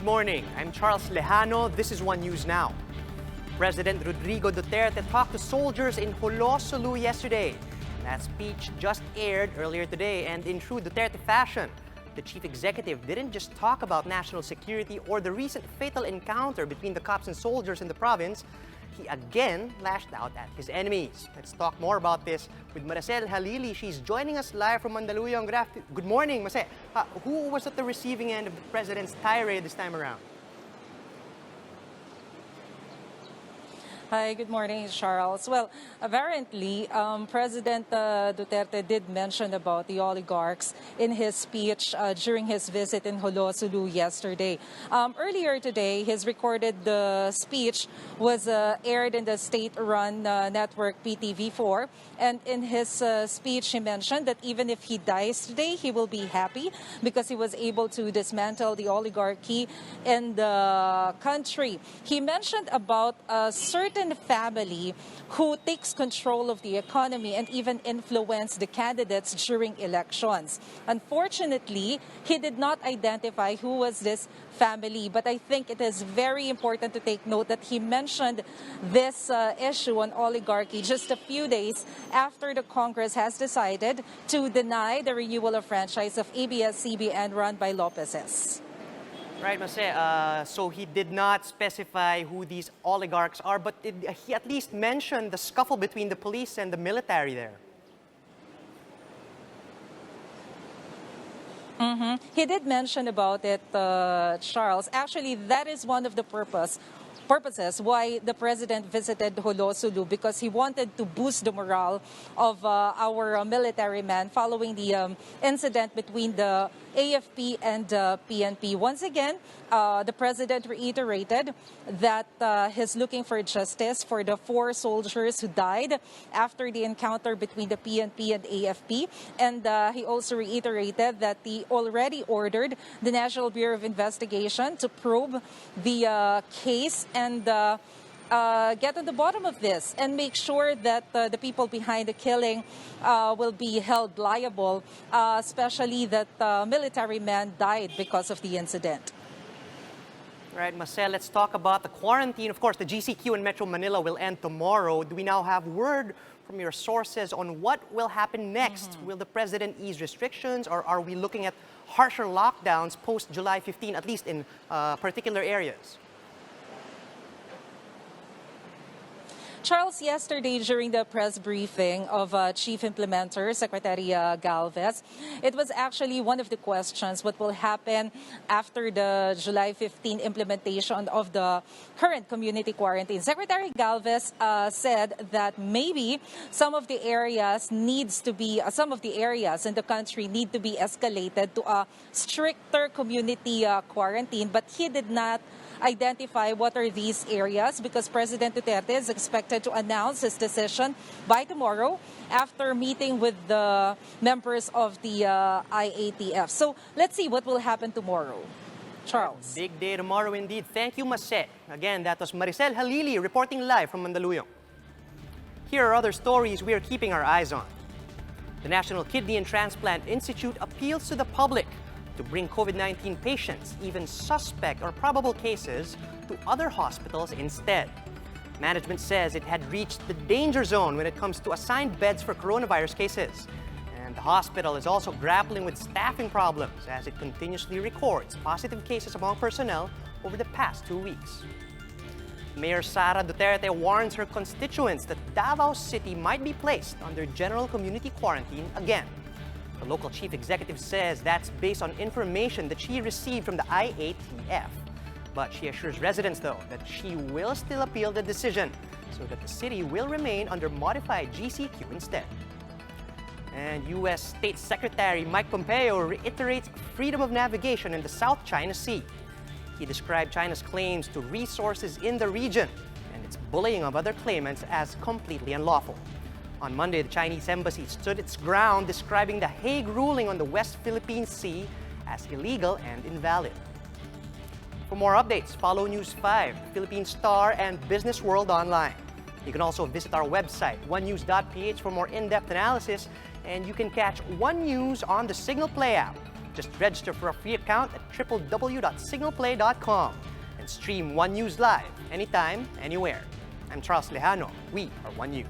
Good morning. I'm Charles Lejano. This is One News Now. President Rodrigo Duterte talked to soldiers in Jolo yesterday. That speech just aired earlier today, and in true Duterte fashion, the chief executive didn't just talk about national security or the recent fatal encounter between the cops and soldiers in the province. He again lashed out at his enemies. Let's talk more about this with Maricel Halili. She's joining us live from Mandaluyong. Good morning, Mase. Who was at the receiving end of the president's tirade this time around? Hi, good morning, Charles. Well, apparently, President Duterte did mention about the oligarchs in his speech during his visit in Jolo yesterday. Earlier today, his recorded speech was aired in the state-run network PTV4. And in his speech, he mentioned that even if he dies today, he will be happy because he was able to dismantle the oligarchy in the country. He mentioned about a certain family who takes control of the economy and even influence the candidates during elections. Unfortunately, he did not identify who was this family, but I think it is very important to take note that he mentioned this issue on oligarchy just a few days after the Congress has decided to deny the renewal of franchise of ABS-CBN run by Lopez's. Right, Mase. So he did not specify who these oligarchs are, but he at least mentioned the scuffle between the police and the military there. He did mention about it, Charles. Actually, that is one of the purposes why the president visited Jolo, because he wanted to boost the morale of our military men following the incident between the AFP and PNP. Once again, the president reiterated that he's looking for justice for the 4 soldiers who died after the encounter between the PNP and AFP. And he also reiterated that he already ordered the National Bureau of Investigation to probe the case and get to the bottom of this and make sure that the people behind the killing will be held liable, especially that military men died because of the incident. Right, Marcel, let's talk about the quarantine. Of course, the GCQ in Metro Manila will end tomorrow. Do we now have word from your sources on what will happen next? Will the president ease restrictions, or are we looking at harsher lockdowns post-July 15, at least in particular areas? Charles, yesterday during the press briefing of Chief Implementer Secretary Galvez, it was actually one of the questions what will happen after the July 15 implementation of the current community quarantine. Secretary Galvez said that maybe some of the areas in the country need to be escalated to a stricter community quarantine, but he did not identify what are these areas because President Duterte is expected to announce his decision by tomorrow after meeting with the members of the IATF. So let's see what will happen tomorrow. Charles. Big day tomorrow indeed. Thank you, Mase. Again, that was Maricel Halili reporting live from Mandaluyong. Here are other stories we are keeping our eyes on. The National Kidney and Transplant Institute appeals to the public to bring COVID-19 patients, even suspect or probable cases, to other hospitals instead. Management says it had reached the danger zone when it comes to assigned beds for coronavirus cases. And the hospital is also grappling with staffing problems as it continuously records positive cases among personnel over the past 2 weeks. Mayor Sara Duterte warns her constituents that Davao City might be placed under general community quarantine again. The local chief executive says that's based on information that she received from the IATF. But she assures residents, though, that she will still appeal the decision so that the city will remain under modified GCQ instead. And U.S. State Secretary Mike Pompeo reiterates freedom of navigation in the South China Sea. He described China's claims to resources in the region and its bullying of other claimants as completely unlawful. On Monday, the Chinese embassy stood its ground, describing the Hague ruling on the West Philippine Sea as illegal and invalid. For more updates, follow News 5, Philippine Star, and Business World online. You can also visit our website, onenews.ph, for more in-depth analysis, and you can catch One News on the Signal Play app. Just register for a free account at www.signalplay.com and stream One News live anytime, anywhere. I'm Charles Lejano. We are One News.